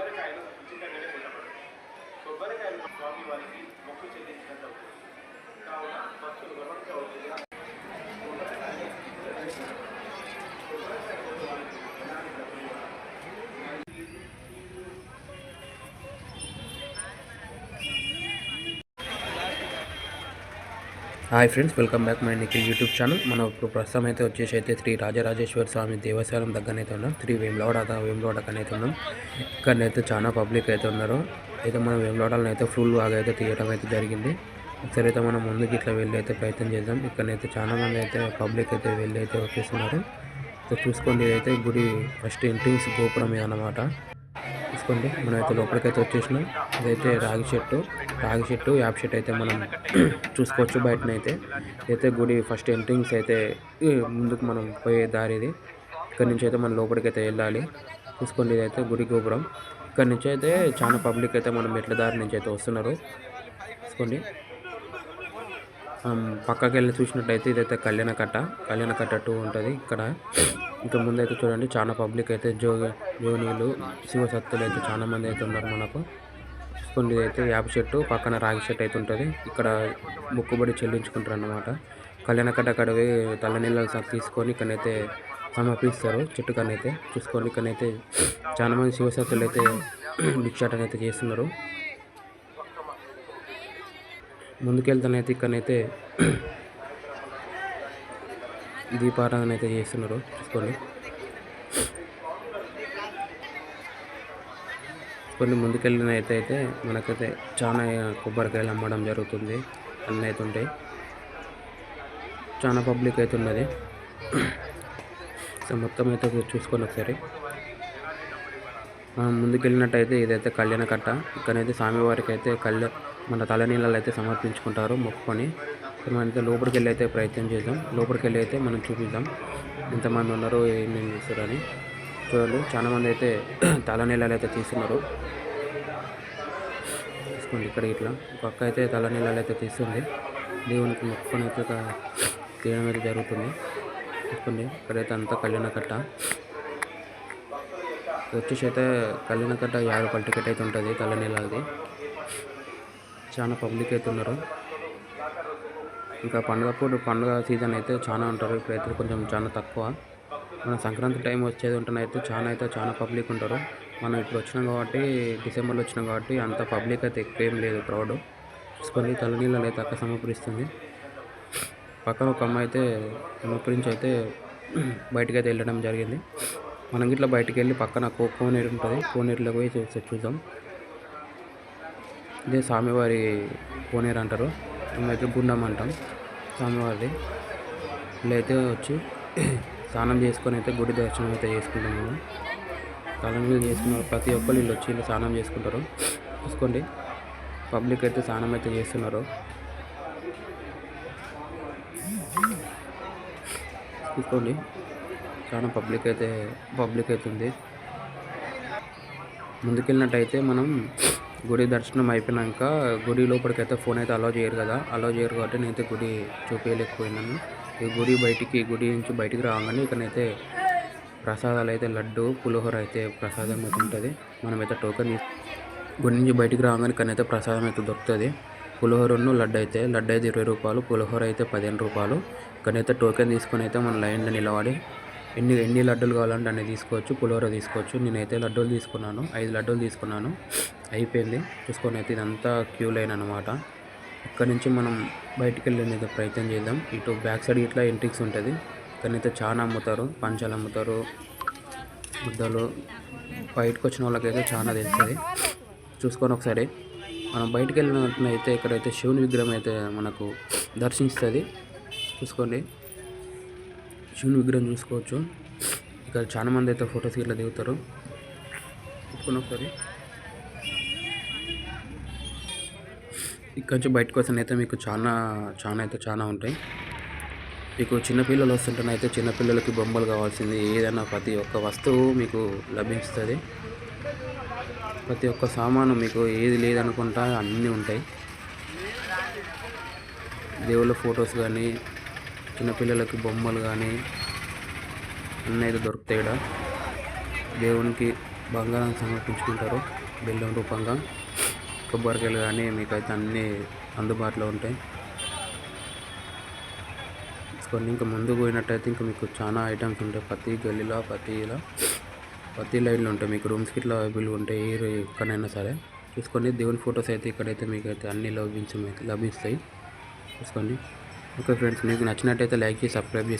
కొబ్బరికాయలు ఉచితంగానే ఉండబడతాయి. కొబ్బరికాయలు స్వామి వారికి మొక్కు చెల్లించినంత కావున భక్తులు గమనించవలసిందిగా hi friends, welcome back my Nikhil YouTube channel. మనం ఇప్పుడు ప్రస్తుతం అయితే వచ్చేసి శ్రీ రాజరాజేశ్వర స్వామి దేవస్థానం దగ్గరనైతే ఉన్నాం. శ్రీ వేములవాడకి అయితే ఉన్నాం. ఇక్కడనైతే చాలా పబ్లిక్ అయితే ఉన్నారు. అయితే మనం వేములవాడలో అయితే ఫుల్ బాగా అయితే తీయడం అయితే జరిగింది. ఒకసారి అయితే మనం ముందుకు ఇట్లా వెళ్ళి అయితే ప్రయత్నం చేద్దాం. ఇక్కడనైతే చాలా మంది అయితే పబ్లిక్ అయితే వెళ్ళి అయితే వచ్చేస్తున్నారు. చూసుకోండి, ఇదైతే గుడి ఫస్ట్ ఎంట్రన్స్ గోపురం అన్నమాట. చూసుకోండి, మనమైతే లోపలికైతే వచ్చేసినాం. ఇదైతే రాగి చెట్టు యాప్ చెట్టు అయితే మనం చూసుకోవచ్చు బయటనైతే. అయితే గుడి ఫస్ట్ ఎంట్రింగ్స్ అయితే ముందుకు మనం పోయే దారి ఇది. ఇక్కడ నుంచి అయితే మనం లోపలికైతే వెళ్ళాలి. చూసుకోండి, ఇదైతే గుడి గోపురం. ఇక్కడ నుంచి అయితే చాలా పబ్లిక్ అయితే మనం మెట్ల దారి నుంచి అయితే వస్తున్నారు. చూసుకోండి, పక్కకి వెళ్ళి చూసినట్టయితే ఇదైతే కళ్యాణ కట్ట 2 ఉంటుంది ఇక్కడ. ఇంకా ముందైతే చూడండి, చాలా పబ్లిక్ అయితే జోనీలు శివసత్తులు అయితే చాలా మంది అయితే ఉన్నారు మనకు. చూసుకోండి, ఇదైతే యాప చెట్టు పక్కన రాగి చెట్టు అయితే ఉంటుంది. ఇక్కడ మొక్కుబడి చెల్లించుకుంటారు అన్నమాట. కళ్యాణ కట్ట కడవి తల్ల నీళ్ళ తీసుకొని ఇక్కడైతే సమర్పిస్తారు చెట్టు కనైతే. చూసుకోండి, ఇక్కడైతే చాలా మంది శివసత్తులు అయితే భిక్షాటన అయితే చేస్తున్నారు. ముందుకెళ్తానైతే ఇక్కడైతే దీపారాధన అయితే చేస్తున్నారు. చూసుకోండి, ముందుకెళ్ళిన అయితే మనకైతే చాలా కొబ్బరికాయలు అమ్మడం జరుగుతుంది. అన్నీ అయితే ఉంటాయి. చాలా పబ్లిక్ అయితే ఉన్నది. సో మొత్తం అయితే చూసుకొని ఒకసారి మనం ముందుకెళ్ళినట్టయితే ఇదైతే కళ్యాణ కట్ట. ఇక్కడైతే స్వామివారికి అయితే మన తలనీళ్ళలో అయితే సమర్పించుకుంటారు మొక్కుకొని. మనమైతే లోపలికి వెళ్ళి అయితే ప్రయత్నం చేద్దాం. లోపలికి వెళ్ళి అయితే మనం చూపిద్దాం ఎంతమంది ఉన్నారో ఏమేమి చేస్తారు అని. చూడండి, చాలా మంది అయితే తలనీళ్ళలు అయితే తీస్తున్నారు. తీసుకోండి, ఇక్కడ ఇట్లా ఒక అక్క అయితే తలనీళ్ళలు అయితే తీస్తుంది. దేవునికి మొక్కుకొని అయితే తీయడం అయితే జరుగుతుంది. చూసుకోండి, ఇక్కడైతే అంతా కళ్యాణ కట్ట వచ్చేసి అయితే కళ్యాణ కట్ట 50 రూపాయల టికెట్ అయితే ఉంటుంది తలనీళ్ళది. చాలా పబ్లిక్ అయితే ఉన్నారు. ఇంకా పండుగ సీజన్ అయితే చాలా ఉంటారు. ఇప్పుడైతే కొంచెం చాలా తక్కువ. మన సంక్రాంతి టైం వచ్చేది ఉంటేనైతే చాలా పబ్లిక్ ఉంటారు. మనం ఇప్పుడు వచ్చినాం కాబట్టి, డిసెంబర్లో వచ్చినాం కాబట్టి అంత పబ్లిక్ అయితే ఎక్కువ ఏం లేదు క్రౌడ్. చూసుకొని తలనీళ్ళలో అయితే అక్క సమర్పిస్తుంది. పక్కన ఒక అమ్మాయి అయితే సమర్పించి అయితే బయటకు అయితే వెళ్ళడం జరిగింది. మనం ఇట్లా బయటికి వెళ్ళి పక్కన కోనేరు ఉంటుంది. కోనేరులో పోయి చూద్దాం. ఇదే స్వామివారి కోనేరు అంటారు. మేమైతే గుండం అంటాం స్వామివారిది. ఇలా అయితే వచ్చి స్నానం చేసుకొని అయితే గుడి దర్శనం అయితే చేసుకుంటాం. మేము స్నానం చేసుకున్న ప్రతి ఒక్కరు వీళ్ళు వచ్చి ఇలా స్నానం చేసుకుంటారు. చూసుకోండి, పబ్లిక్ అయితే స్నానం అయితే చేస్తున్నారు. చూసుకోండి, చాలా పబ్లిక్ అయితే ఉంది. ముందుకెళ్ళినట్టయితే మనం గుడి దర్శనం అయిపోయినాక గుడి లోపలికి అయితే ఫోన్ అయితే అలౌ చేయరు కాబట్టి నేనైతే గుడి చూపించలేకపోయినాను. ఈ గుడి నుంచి బయటికి రాగానే ఇక్కడైతే ప్రసాదాలు అయితే లడ్డు పులిహోర అయితే ప్రసాదం అయితే ఉంటుంది. మనమైతే టోకెన్ గుడి నుంచి బయటికి రాగానే ఇక్కడైతే ప్రసాదం అయితే దొరుకుతుంది. పులిహోరను లడ్డు అయితే 20 రూపాయలు, పులిహోర అయితే 15 రూపాయలు. ఇక్కడైతే టోకెన్ తీసుకొని అయితే మన లైన్లో నిలబడి ఎన్ని లడ్డూలు కావాలంటే అన్నీ తీసుకోవచ్చు. పులిహోర తీసుకోవచ్చు. నేనైతే లడ్డూలు తీసుకున్నాను, 5 లడ్డూలు తీసుకున్నాను. అయిపోయింది. చూసుకొని అయితే ఇదంతా క్యూ లైన్ అనమాట. ఇక్కడ నుంచి మనం బయటికి వెళ్ళేది ప్రయత్నం చేద్దాం. ఇటు బ్యాక్ సైడ్ ఇట్లా ఎంట్రీస్ ఉంటుంది. ఇక్కడైతే చాలా అమ్ముతారు, పంచాలు అమ్ముతారు, ముద్దలు. బయటకు వచ్చిన వాళ్ళకైతే చాలా తెలుస్తుంది. చూసుకొని ఒకసారి మనం బయటికి వెళ్ళినట్లయితే ఇక్కడైతే శివుని విగ్రహం అయితే మనకు దర్శిస్తుంది. చూసుకోండి, శివుని విగ్రహం చూసుకోవచ్చు. ఇక్కడ చాలా మంది అయితే ఫొటోస్ ఇట్లా దిగుతారు. చూసుకొని ఒకసారి ఇక్కడ నుంచి బయటకు వస్తే మీకు చాలా ఉంటాయి. మీకు చిన్నపిల్లలు వస్తుంటేనైతే చిన్నపిల్లలకి బొమ్మలు కావాల్సింది ఏదైనా ప్రతి ఒక్క వస్తువు మీకు లభిస్తుంది. ప్రతి ఒక్క సామాను మీకు ఏది లేదనుకుంటా అన్నీ ఉంటాయి. దేవుళ్ళ ఫొటోస్ కానీ, చిన్నపిల్లలకి బొమ్మలు కానీ అన్నీ అయితే దొరుకుతాయి. ఇక్కడ దేవునికి బంగారం సమర్పించుకుంటారో బెల్లం రూపంగా, కొబ్బరికాయలు కానీ మీకైతే అన్నీ అందుబాటులో ఉంటాయి. కొన్ని ఇంకా ముందుకు పోయినట్టయితే ఇంకా మీకు చాలా ఐటమ్స్ ఉంటాయి. ప్రతి గల్లీలో ప్రతి లైన్లో ఉంటాయి. మీకు రూమ్స్కి ఇట్లా అవైలబుల్గా ఉంటాయి. ఎక్కడైనా సరే చూసుకోండి. దేవుని ఫొటోస్ అయితే ఇక్కడైతే మీకు అయితే అన్నీ లభిస్తాయి. చూసుకోండి. ఓకే ఫ్రెండ్స్, మీకు నచ్చినట్టయితే లైక్ చేసి సబ్స్క్రైబ్ చేసుకోండి.